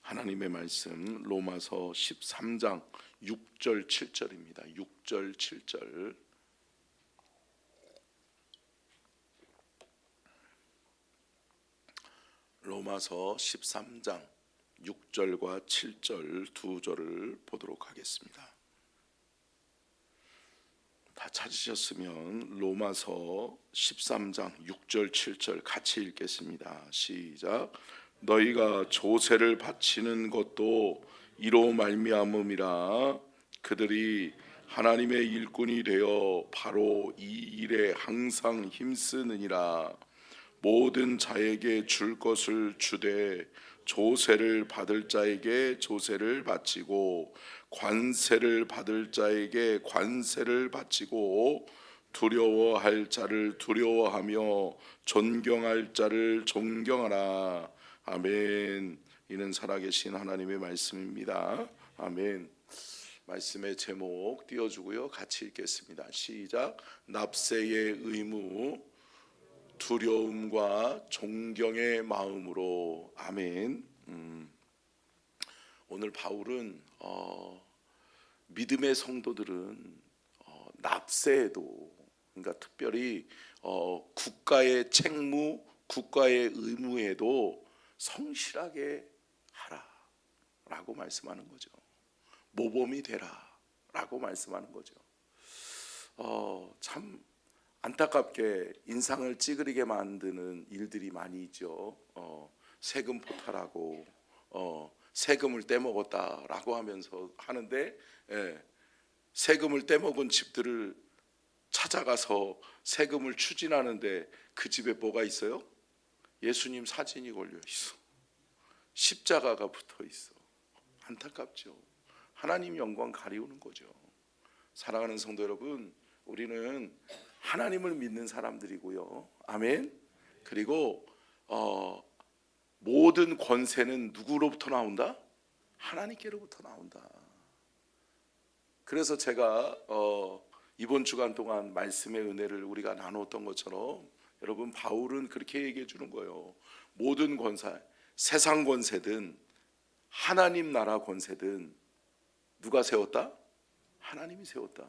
하나님의 말씀 로마서 13장 6절 7절입니다. 6절 7절. 로마서 13장 6절과 7절 두 절을 보도록 하겠습니다. 다 찾으셨으면 로마서 13장 6절 7절 같이 읽겠습니다. 시작. 너희가 조세를 바치는 것도 이로 말미암음이라. 그들이 하나님의 일꾼이 되어 바로 이 일에 항상 힘쓰느니라. 모든 자에게 줄 것을 주되 조세를 받을 자에게 조세를 바치고 관세를 받을 자에게 관세를 바치고 두려워할 자를 두려워하며 존경할 자를 존경하라. 아멘. 이는 살아계신 하나님의 말씀입니다. 아멘. 말씀의 제목 띄워주고요, 같이 읽겠습니다. 시작. 납세의 의무, 두려움과 존경의 마음으로. 아멘. 오늘 바울은 믿음의 성도들은 납세에도, 그러니까 특별히 국가의 책무, 국가의 의무에도 성실하게 하라라고 말씀하는 거죠. 모범이 되라라고 말씀하는 거죠. 참 안타깝게 인상을 찌그리게 만드는 일들이 많이 있죠. 세금 포탈하고 세금을 떼먹었다라고 하면서 하는데, 세금을 떼먹은 집들을 찾아가서 세금을 추진하는데 그 집에 뭐가 있어요? 예수님 사진이 걸려 있어. 십자가가 붙어 있어. 안타깝죠. 하나님 영광 가리우는 거죠. 사랑하는 성도 여러분, 우리는 하나님을 믿는 사람들이고요. 아멘. 그리고 모든 권세는 누구로부터 나온다? 하나님께로부터 나온다. 그래서 제가 이번 주간 동안 말씀의 은혜를 우리가 나눴던 것처럼, 여러분, 바울은 그렇게 얘기해 주는 거예요. 모든 권세, 세상 권세든 하나님 나라 권세든 누가 세웠다? 하나님이 세웠다.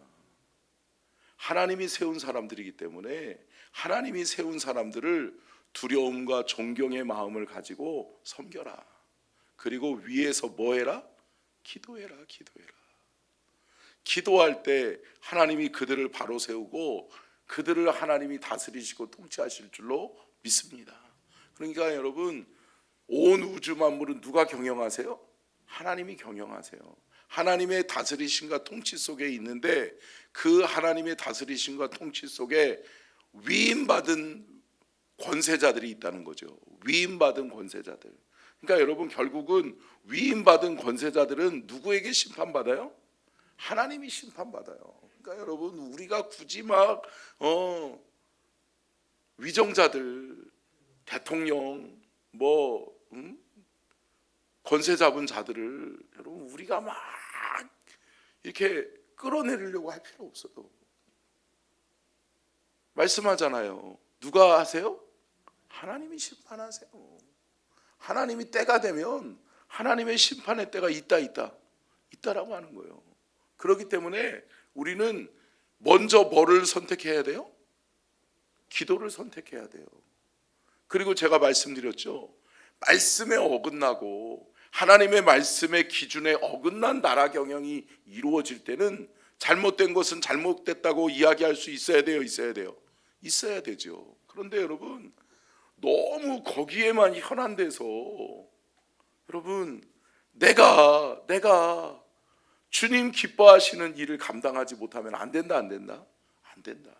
하나님이 세운 사람들이기 때문에 하나님이 세운 사람들을 두려움과 존경의 마음을 가지고 섬겨라. 그리고 위에서 뭐 해라? 기도해라. 기도해라. 기도할 때 하나님이 그들을 바로 세우고 그들을 하나님이 다스리시고 통치하실 줄로 믿습니다. 그러니까 여러분, 온 우주 만물은 누가 경영하세요? 하나님이 경영하세요. 하나님의 다스리심과 통치 속에 있는데, 그 하나님의 다스리심과 통치 속에 위임받은 권세자들이 있다는 거죠. 위임받은 권세자들. 그러니까 여러분, 결국은 위임받은 권세자들은 누구에게 심판받아요? 하나님이 심판받아요. 그러니까 여러분, 우리가 굳이 막 위정자들, 대통령, 권세 잡은 자들을 여러분, 우리가 막 이렇게 끌어내리려고 할 필요 없어요. 말씀하잖아요. 누가 하세요? 하나님이 심판하세요. 하나님이 때가 되면 하나님의 심판의 때가 있다라고 하는 거예요. 그렇기 때문에 우리는 먼저 뭐를 선택해야 돼요? 기도를 선택해야 돼요. 그리고 제가 말씀드렸죠. 말씀에 어긋나고 하나님의 말씀의 기준에 어긋난 나라 경영이 이루어질 때는 잘못된 것은 잘못됐다고 이야기할 수 있어야 돼요? 있어야 돼요? 있어야 되죠. 그런데 여러분, 너무 거기에만 현안돼서 여러분, 내가 주님 기뻐하시는 일을 감당하지 못하면 안 된다. 안 된다? 안 된다.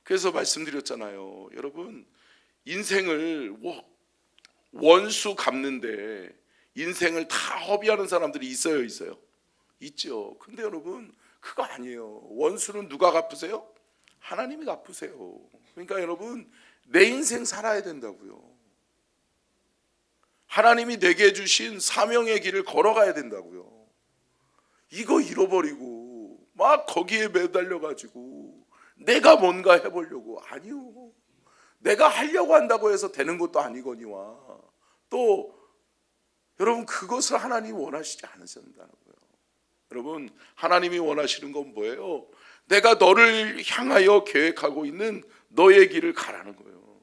그래서 말씀드렸잖아요. 여러분, 인생을 원수 갚는데 인생을 다 허비하는 사람들이 있어요? 있죠. 근데 여러분, 그거 아니에요. 원수는 누가 갚으세요? 하나님이 갚으세요. 그러니까 여러분, 내 인생 살아야 된다고요. 하나님이 내게 주신 사명의 길을 걸어가야 된다고요. 이거 잃어버리고 막 거기에 매달려가지고 내가 뭔가 해보려고, 아니요. 내가 하려고 한다고 해서 되는 것도 아니거니와, 또 여러분, 여러분 그것을 하나님이 원하시지 않으신다는 거예요. 여러분 하나님이 원하시는 건 뭐예요? 내가 너를 향하여 계획하고 있는 너의 길을 가라는 거예요.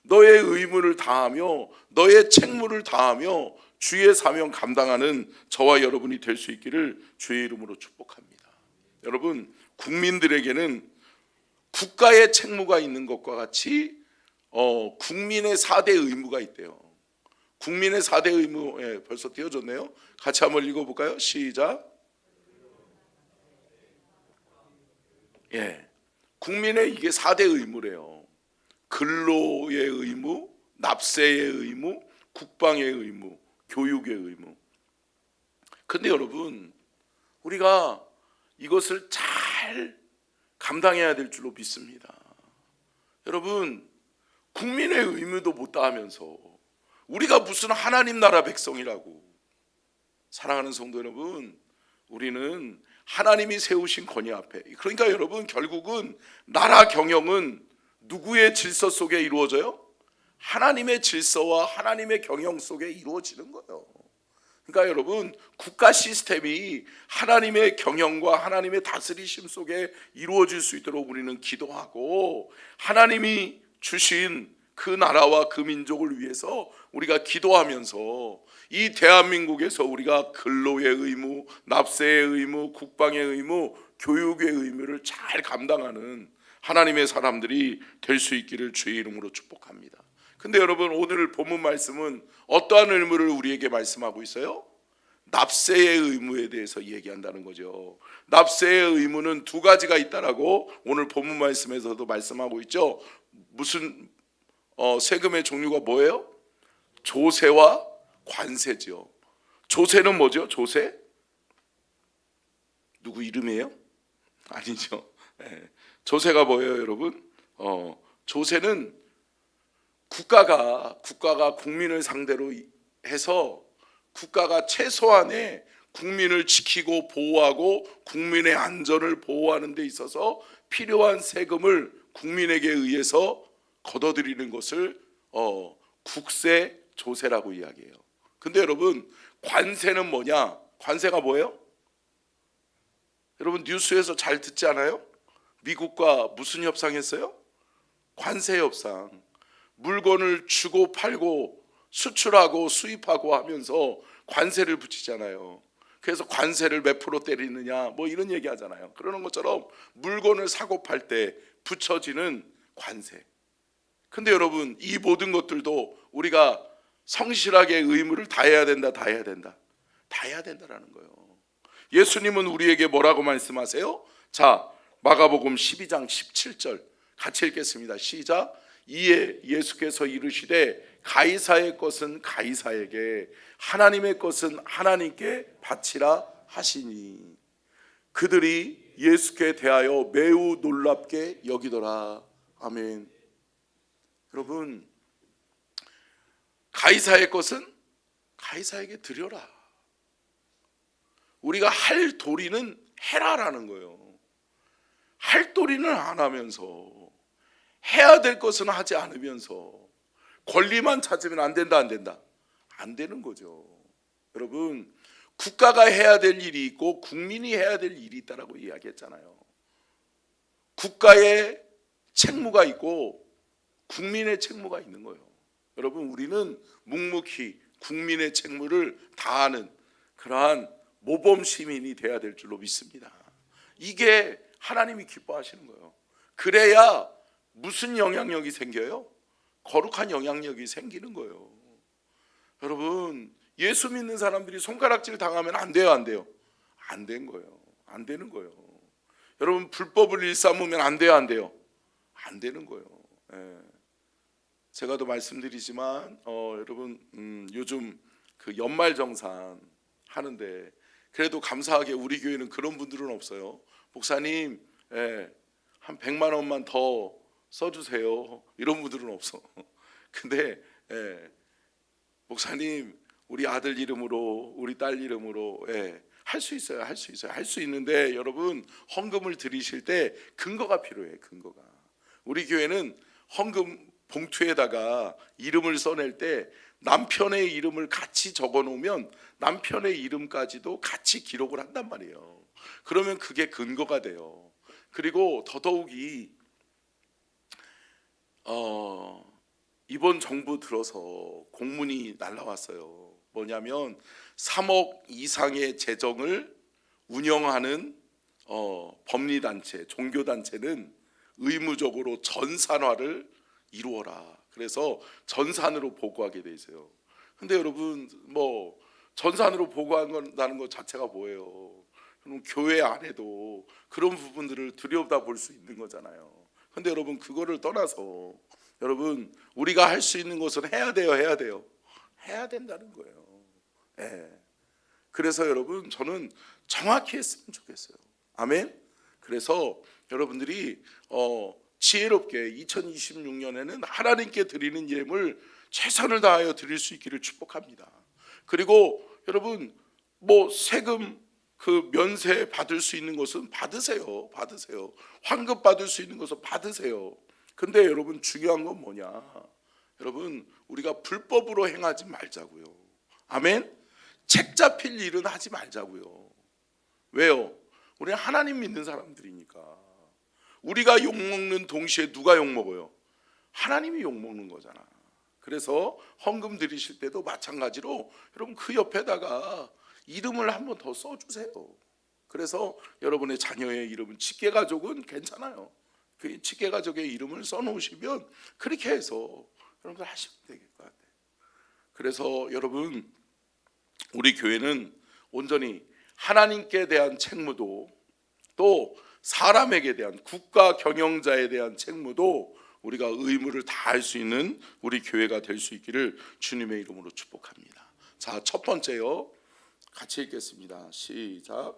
너의 의무를 다하며 너의 책무를 다하며 주의 사명 감당하는 저와 여러분이 될 수 있기를 주의 이름으로 축복합니다. 여러분 국민들에게는 국가의 책무가 있는 것과 같이 국민의 4대 의무가 있대요. 국민의 4대 의무, 벌써 띄워줬네요. 같이 한번 읽어볼까요? 시작. 국민의 이게 4대 의무래요. 근로의 의무, 납세의 의무, 국방의 의무, 교육의 의무. 근데 여러분 우리가 이것을 잘 감당해야 될 줄로 믿습니다. 여러분 국민의 의무도 못 다하면서 우리가 무슨 하나님 나라 백성이라고. 사랑하는 성도 여러분, 우리는 하나님이 세우신 권위 앞에, 그러니까 여러분 결국은 나라 경영은 누구의 질서 속에 이루어져요? 하나님의 질서와 하나님의 경영 속에 이루어지는 거예요. 그러니까 여러분 국가 시스템이 하나님의 경영과 하나님의 다스리심 속에 이루어질 수 있도록 우리는 기도하고, 하나님이 주신 그 나라와 그 민족을 위해서 우리가 기도하면서 이 대한민국에서 우리가 근로의 의무, 납세의 의무, 국방의 의무, 교육의 의무를 잘 감당하는 하나님의 사람들이 될 수 있기를 주의 이름으로 축복합니다. 근데 여러분 오늘 본문 말씀은 어떠한 의무를 우리에게 말씀하고 있어요? 납세의 의무에 대해서 얘기한다는 거죠. 납세의 의무는 두 가지가 있다라고 오늘 본문 말씀에서도 말씀하고 있죠. 무슨 세금의 종류가 뭐예요? 조세와 관세죠. 조세는 뭐죠? 조세? 누구 이름이에요? 아니죠. 조세가 뭐예요, 여러분? 조세는 국가가 국민을 상대로 해서 국가가 최소한의 국민을 지키고 보호하고 국민의 안전을 보호하는 데 있어서 필요한 세금을 국민에게 의해서 걷어들이는 것을 국세, 조세라고 이야기해요. 근데 여러분 관세는 뭐냐? 관세가 뭐예요? 여러분 뉴스에서 잘 듣지 않아요? 미국과 무슨 협상했어요? 관세 협상. 물건을 주고 팔고 수출하고 수입하고 하면서 관세를 붙이잖아요. 그래서 관세를 몇 프로 때리느냐 뭐 이런 얘기 하잖아요. 그러는 것처럼 물건을 사고 팔 때 붙여지는 관세. 근데 여러분 이 모든 것들도 우리가 성실하게 의무를 다해야 된다라는 거예요. 예수님은 우리에게 뭐라고 말씀하세요? 자, 마가복음 12장 17절 같이 읽겠습니다. 시작. 이에 예수께서 이르시되 가이사의 것은 가이사에게, 하나님의 것은 하나님께 바치라 하시니. 그들이 예수께 대하여 매우 놀랍게 여기더라. 아멘. 여러분 가이사의 것은 가이사에게 드려라. 우리가 할 도리는 해라라는 거예요. 할 도리는 안 하면서, 해야 될 것은 하지 않으면서 권리만 찾으면 안 된다. 안 되는 거죠. 여러분 국가가 해야 될 일이 있고 국민이 해야 될 일이 있다라고 이야기했잖아요. 국가의 책무가 있고 국민의 책무가 있는 거예요. 여러분 우리는 묵묵히 국민의 책무를 다하는 그러한 모범 시민이 돼야 될 줄로 믿습니다. 이게 하나님이 기뻐하시는 거예요. 그래야 무슨 영향력이 생겨요? 거룩한 영향력이 생기는 거예요. 여러분 예수 믿는 사람들이 손가락질 당하면 안 돼요? 안 돼요? 안 된 거예요. 안 되는 거예요. 여러분 불법을 일삼으면 안 돼요? 안 돼요? 안 되는 거예요. 제가 또 말씀드리지만 여러분 요즘 그 연말정산 하는데 그래도 감사하게 우리 교회는 그런 분들은 없어요. 목사님 한 100만 원만 더 써주세요. 이런 분들은 없어. 근데 목사님 우리 아들 이름으로 우리 딸 이름으로 할 수 있어요. 할 수 있는데 여러분 헌금을 드리실 때 근거가 필요해. 근거가. 우리 교회는 헌금 봉투에다가 이름을 써낼 때 남편의 이름을 같이 적어 놓으면 남편의 이름까지도 같이 기록을 한단 말이에요. 그러면 그게 근거가 돼요. 그리고 더더욱이 이번 정부 들어서 공문이 날라왔어요. 뭐냐면 3억 이상의 재정을 운영하는 법리단체, 종교단체는 의무적으로 전산화를 이루어라. 그래서 전산으로 보고하게 돼 있어요. 근데 여러분 뭐 전산으로 보고한다는 것 자체가 뭐예요? 그럼 교회 안에도 그런 부분들을 들여다볼 수 있는 거잖아요. 근데 여러분 그거를 떠나서 여러분 우리가 할 수 있는 것은 해야 돼요, 해야 돼요. 해야 된다는 거예요. 예. 그래서 여러분 저는 정확히 했으면 좋겠어요. 아멘. 그래서 여러분들이 지혜롭게 2026년에는 하나님께 드리는 예물 최선을 다하여 드릴 수 있기를 축복합니다. 그리고 여러분 뭐 세금 그 면세 받을 수 있는 것은 받으세요. 받으세요. 환급 받을 수 있는 것은 받으세요. 근데 여러분 중요한 건 뭐냐? 여러분 우리가 불법으로 행하지 말자고요. 아멘. 책 잡힐 일은 하지 말자고요. 왜요? 우리는 하나님 믿는 사람들이니까. 우리가 욕먹는 동시에 누가 욕먹어요? 하나님이 욕먹는 거잖아. 그래서 헌금 드리실 때도 마찬가지로 여러분 그 옆에다가 이름을 한번 더 써주세요. 그래서 여러분의 자녀의 이름은 직계가족은 괜찮아요. 그 직계가족의 이름을 써놓으시면 그렇게 해서 여러분들 하시면 될 것 같아요. 그래서 여러분 우리 교회는 온전히 하나님께 대한 책무도 또 사람에게 대한 국가 경영자에 대한 책무도 우리가 의무를 다할 수 있는 우리 교회가 될 수 있기를 주님의 이름으로 축복합니다. 자, 첫 번째요. 같이 읽겠습니다. 시작.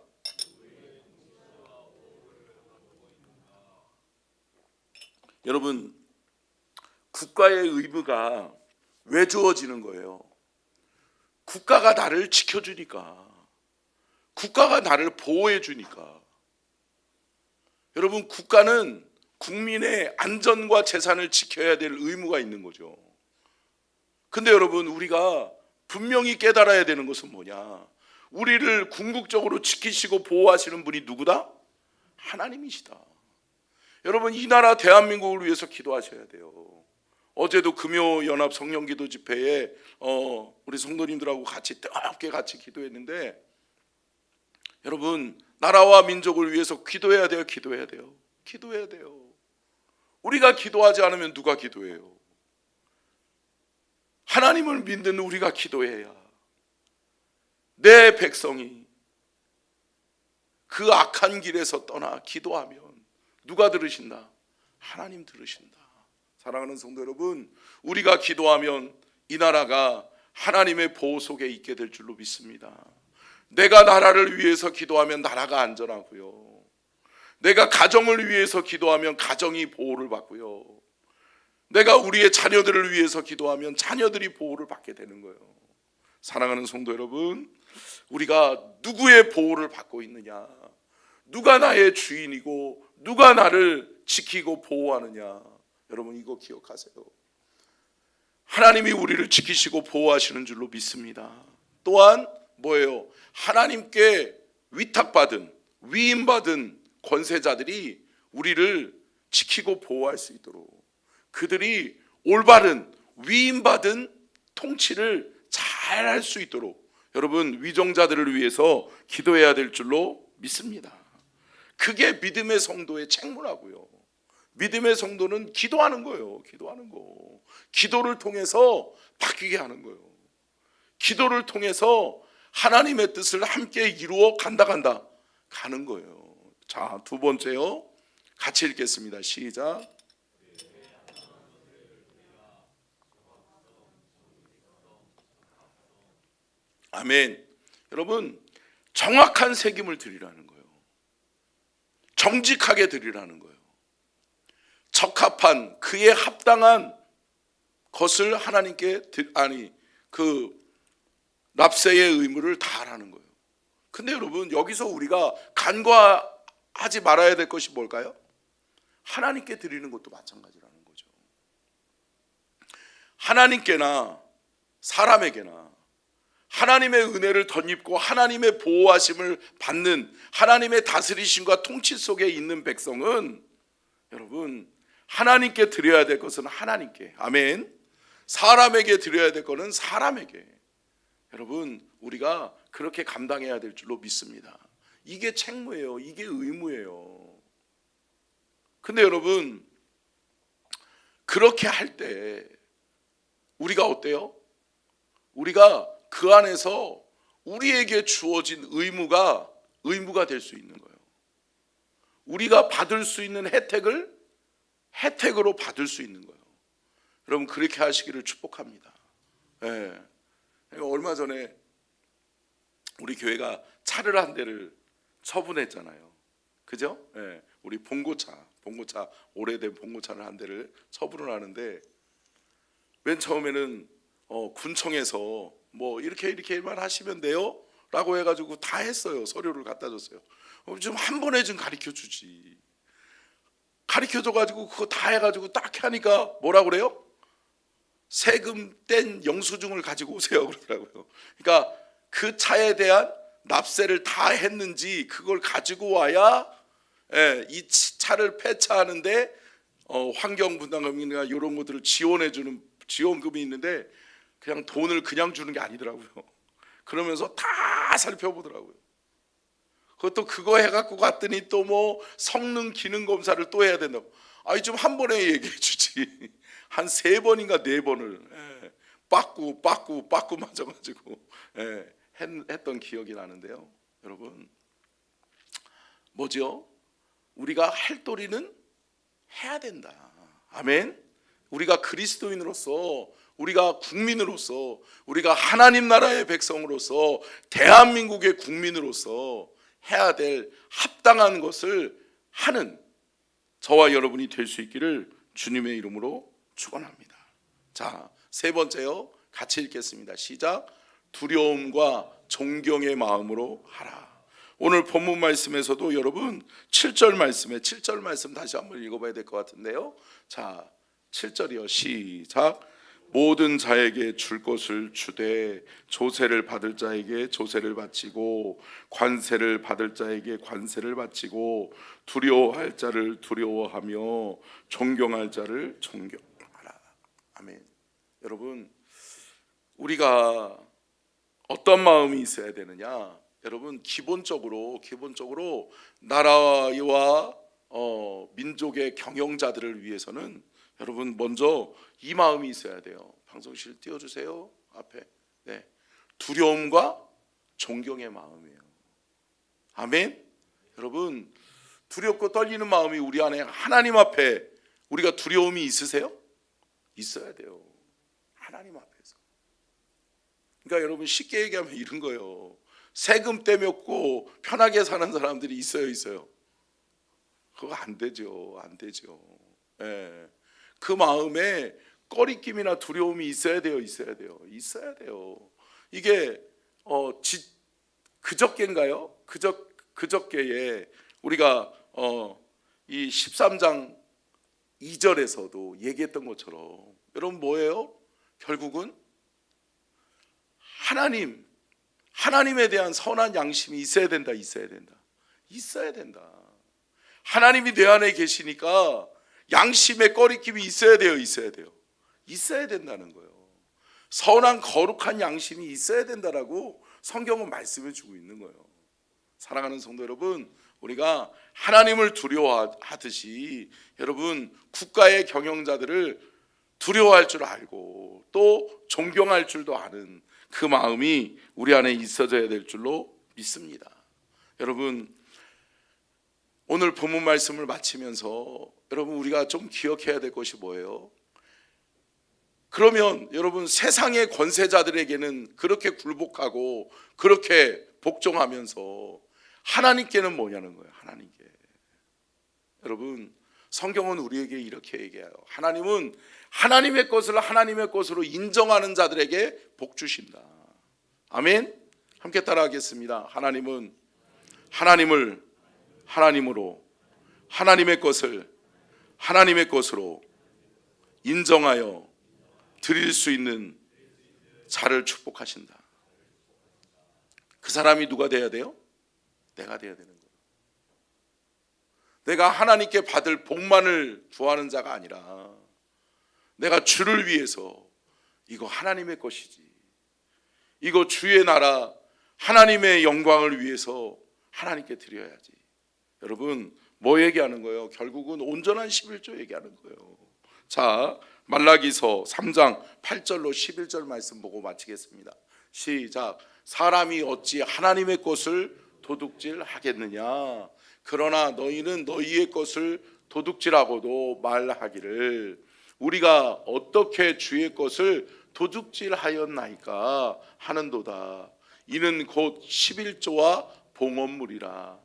여러분 국가의 의무가 왜 주어지는 거예요? 국가가 나를 지켜주니까, 국가가 나를 보호해 주니까. 여러분 국가는 국민의 안전과 재산을 지켜야 될 의무가 있는 거죠. 근데 여러분 우리가 분명히 깨달아야 되는 것은 뭐냐? 우리를 궁극적으로 지키시고 보호하시는 분이 누구다? 하나님이시다. 여러분 이 나라 대한민국을 위해서 기도하셔야 돼요. 어제도 금요연합 성령기도 집회에 우리 성도님들하고 같이 뜨겁게 같이 기도했는데, 여러분 나라와 민족을 위해서 기도해야 돼요. 기도해야 돼요. 기도해야 돼요. 우리가 기도하지 않으면 누가 기도해요? 하나님을 믿는 우리가 기도해야 내 백성이 그 악한 길에서 떠나 기도하면 누가 들으신다? 하나님 들으신다. 사랑하는 성도 여러분, 우리가 기도하면 이 나라가 하나님의 보호 속에 있게 될 줄로 믿습니다. 내가 나라를 위해서 기도하면 나라가 안전하고요. 내가 가정을 위해서 기도하면 가정이 보호를 받고요. 내가 우리의 자녀들을 위해서 기도하면 자녀들이 보호를 받게 되는 거예요. 사랑하는 성도 여러분, 우리가 누구의 보호를 받고 있느냐? 누가 나의 주인이고 누가 나를 지키고 보호하느냐? 여러분 이거 기억하세요. 하나님이 우리를 지키시고 보호하시는 줄로 믿습니다. 또한 뭐예요? 하나님께 위탁받은, 위임받은 권세자들이 우리를 지키고 보호할 수 있도록, 그들이 올바른 위임받은 통치를 잘 할 수 있도록 여러분 위정자들을 위해서 기도해야 될 줄로 믿습니다. 그게 믿음의 성도의 책무라고요. 믿음의 성도는 기도하는 거예요. 기도하는 거. 기도를 통해서 바뀌게 하는 거예요. 기도를 통해서 하나님의 뜻을 함께 이루어 가는 거예요. 자, 두 번째요. 같이 읽겠습니다. 시작. 아멘. 여러분 정확한 책임을 드리라는 거예요. 정직하게 드리라는 거예요. 적합한 그에 합당한 것을 하나님께 그 납세의 의무를 다하라는 거예요. 근데 여러분 여기서 우리가 간과하지 말아야 될 것이 뭘까요? 하나님께 드리는 것도 마찬가지라는 거죠. 하나님께나 사람에게나 하나님의 은혜를 덧입고 하나님의 보호하심을 받는 하나님의 다스리심과 통치 속에 있는 백성은 여러분 하나님께 드려야 될 것은 하나님께, 아멘. 사람에게 드려야 될 것은 사람에게. 여러분 우리가 그렇게 감당해야 될 줄로 믿습니다. 이게 책무예요. 이게 의무예요. 근데 여러분 그렇게 할 때 우리가 어때요? 우리가 그 안에서 우리에게 주어진 의무가 될 수 있는 거예요. 우리가 받을 수 있는 혜택을 혜택으로 받을 수 있는 거예요. 여러분 그렇게 하시기를 축복합니다. 예. 얼마 전에 우리 교회가 차를 한 대를 처분했잖아요. 그죠? 예. 우리 봉고차 오래된 봉고차를 한 대를 처분을 하는데 맨 처음에는 군청에서 뭐 이렇게만 하시면 돼요 라고 해가지고 다 했어요. 서류를 갖다 줬어요. 좀 한 번에 좀 가르쳐 주지. 가르쳐 줘가지고 그거 다 해가지고 딱 하니까 뭐라 그래요? 세금 뗀 영수증을 가지고 오세요 그러더라고요. 그러니까 그 차에 대한 납세를 다 했는지 그걸 가지고 와야 이 차를 폐차하는데 환경분담금이나 이런 것들을 지원해주는 지원금이 있는데 그냥 돈을 그냥 주는 게 아니더라고요. 그러면서 다 살펴보더라고요. 그것도 그거 해갖고 갔더니 또 뭐 성능 기능 검사를 또 해야 된다고. 아니 좀 한 번에 얘기해 주지. 한 3번인가 4번을 빠꾸 맞아가지고 했던 기억이 나는데요. 여러분 뭐죠? 우리가 할 도리는 해야 된다. 아멘. 우리가 그리스도인으로서 우리가 국민으로서 우리가 하나님 나라의 백성으로서 대한민국의 국민으로서 해야 될 합당한 것을 하는 저와 여러분이 될 수 있기를 주님의 이름으로 축원합니다. 자, 3번째요. 같이 읽겠습니다. 시작. 두려움과 존경의 마음으로 하라. 오늘 본문 말씀에서도 여러분 7절 말씀 다시 한번 읽어봐야 될 것 같은데요. 자, 7절이요. 시작. 모든 자에게 줄 것을 주되 조세를 받을 자에게 조세를 바치고 관세를 받을 자에게 관세를 바치고 두려워할 자를 두려워하며 존경할 자를 존경하라. 아멘. 여러분 우리가 어떤 마음이 있어야 되느냐? 여러분 기본적으로 나라와 민족의 경영자들을 위해서는 여러분 먼저 이 마음이 있어야 돼요. 방송실 띄워주세요. 앞에. 네. 두려움과 존경의 마음이에요. 아멘. 여러분 두렵고 떨리는 마음이 우리 안에 하나님 앞에 우리가 두려움이 있으세요? 있어야 돼요. 하나님 앞에서. 그러니까 여러분 쉽게 얘기하면 이런 거예요. 세금 떼먹고 편하게 사는 사람들이 있어요. 그거 안 되죠. 예. 그 마음에 꺼리낌이나 두려움이 있어야 돼요. 이게 그저께인가요? 그저께에 우리가 이 13장 2절에서도 얘기했던 것처럼 여러분 뭐예요? 결국은 하나님에 대한 선한 양심이 있어야 된다. 하나님이 내 안에 계시니까 양심의 꺼리낌이 있어야 된다는 거예요. 선한 거룩한 양심이 있어야 된다라고 성경은 말씀해 주고 있는 거예요. 사랑하는 성도 여러분, 우리가 하나님을 두려워하듯이 여러분 국가의 경영자들을 두려워할 줄 알고 또 존경할 줄도 아는 그 마음이 우리 안에 있어져야 될 줄로 믿습니다. 여러분 오늘 본문 말씀을 마치면서 여러분 우리가 좀 기억해야 될 것이 뭐예요? 그러면 여러분 세상의 권세자들에게는 그렇게 굴복하고 그렇게 복종하면서 하나님께는 뭐냐는 거예요. 하나님께. 여러분 성경은 우리에게 이렇게 얘기해요. 하나님은 하나님의 것을 하나님의 것으로 인정하는 자들에게 복 주신다. 아멘. 함께 따라하겠습니다. 하나님은 하나님을 하나님으로 하나님의 것을 하나님의 것으로 인정하여 드릴 수 있는 자를 축복하신다. 그 사람이 누가 돼야 돼요? 내가 돼야 되는 거예요. 내가 하나님께 받을 복만을 구하는 자가 아니라 내가 주를 위해서 이거 하나님의 것이지, 이거 주의 나라 하나님의 영광을 위해서 하나님께 드려야지. 여러분 뭐 얘기하는 거예요? 결국은 온전한 11조 얘기하는 거예요. 자, 말라기서 3장 8절로 11절 말씀 보고 마치겠습니다. 시작. 사람이 어찌 하나님의 것을 도둑질 하겠느냐? 그러나 너희는 너희의 것을 도둑질하고도 말하기를 우리가 어떻게 주의 것을 도둑질하였나이까 하는도다. 이는 곧 11조와 봉헌물이라.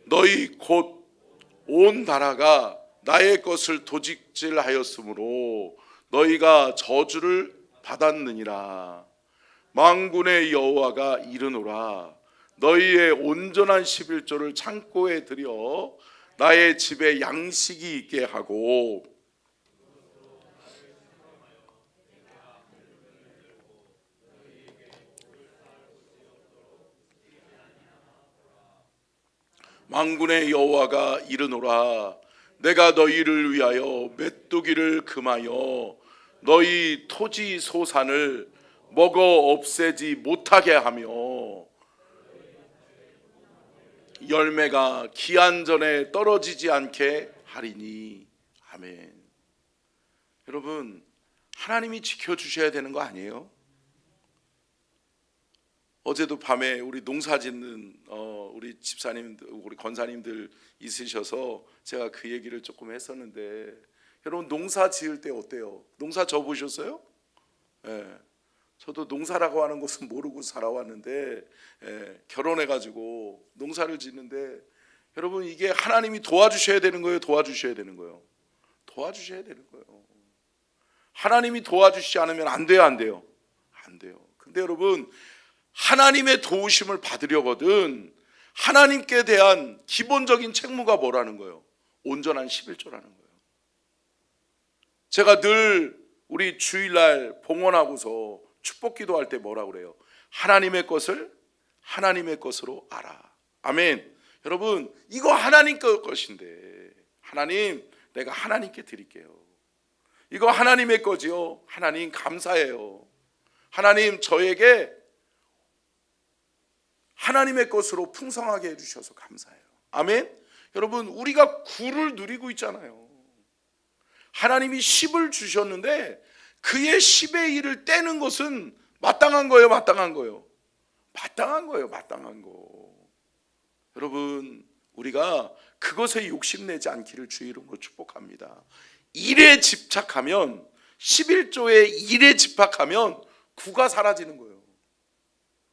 너희 곧 온 나라가 나의 것을 도둑질하였으므로 너희가 저주를 받았느니라. 만군의 여호와가 이르노라. 너희의 온전한 11조를 창고에 들여 나의 집에 양식이 있게 하고 만군의 여호와가 이르노라. 내가 너희를 위하여 메뚜기를 금하여 너희 토지 소산을 먹어 없애지 못하게 하며 열매가 기한 전에 떨어지지 않게 하리니. 아멘. 여러분 하나님이 지켜주셔야 되는 거 아니에요? 어제도 밤에 우리 농사 짓는 우리 집사님들, 우리 권사님들 있으셔서 제가 그 얘기를 조금 했었는데, 여러분 농사 지을 때 어때요? 농사 져 보셨어요? 예. 저도 농사라고 하는 것은 모르고 살아왔는데, 결혼해가지고 농사를 짓는데, 여러분 이게 하나님이 도와주셔야 되는 거예요? 도와주셔야 되는 거예요? 도와주셔야 되는 거예요. 하나님이 도와주시지 않으면 안 돼요? 안 돼요? 안 돼요. 근데 여러분 하나님의 도우심을 받으려거든 하나님께 대한 기본적인 책무가 뭐라는 거예요? 온전한 11조라는 거예요. 제가 늘 우리 주일날 봉헌하고서 축복 기도할 때 뭐라고 그래요? 하나님의 것을 하나님의 것으로 알아. 아멘. 여러분 이거 하나님 것인데, 하나님 내가 하나님께 드릴게요. 이거 하나님의 거지요. 하나님 감사해요. 하나님 저에게 하나님의 것으로 풍성하게 해주셔서 감사해요. 아멘. 여러분 우리가 구를 누리고 있잖아요. 하나님이 10을 주셨는데 그의 10의 1을 떼는 것은 마땅한 거예요? 마땅한 거예요? 마땅한 거예요. 마땅한 거. 여러분 우리가 그것에 욕심내지 않기를 주의 이름으로 축복합니다. 일에 집착하면, 11조의 일에 집착하면 구가 사라지는 거예요.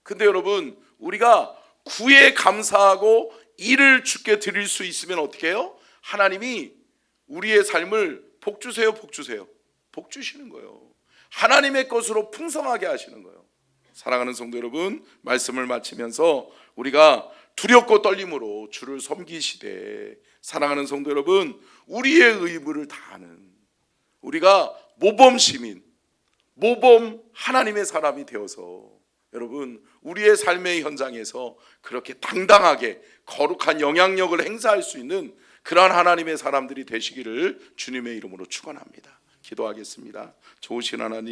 근데 여러분 우리가 구에 감사하고 일을 주께 드릴 수 있으면 어떻게 해요? 하나님이 우리의 삶을 복 주세요, 복 주세요. 복 주시는 거예요. 하나님의 것으로 풍성하게 하시는 거예요. 사랑하는 성도 여러분, 말씀을 마치면서 우리가 두렵고 떨림으로 주를 섬기시되, 사랑하는 성도 여러분, 우리의 의무를 다하는, 우리가 모범 시민, 모범 하나님의 사람이 되어서 여러분 우리의 삶의 현장에서 그렇게 당당하게 거룩한 영향력을 행사할 수 있는 그러한 하나님의 사람들이 되시기를 주님의 이름으로 축원합니다. 기도하겠습니다. 좋으신 하나님,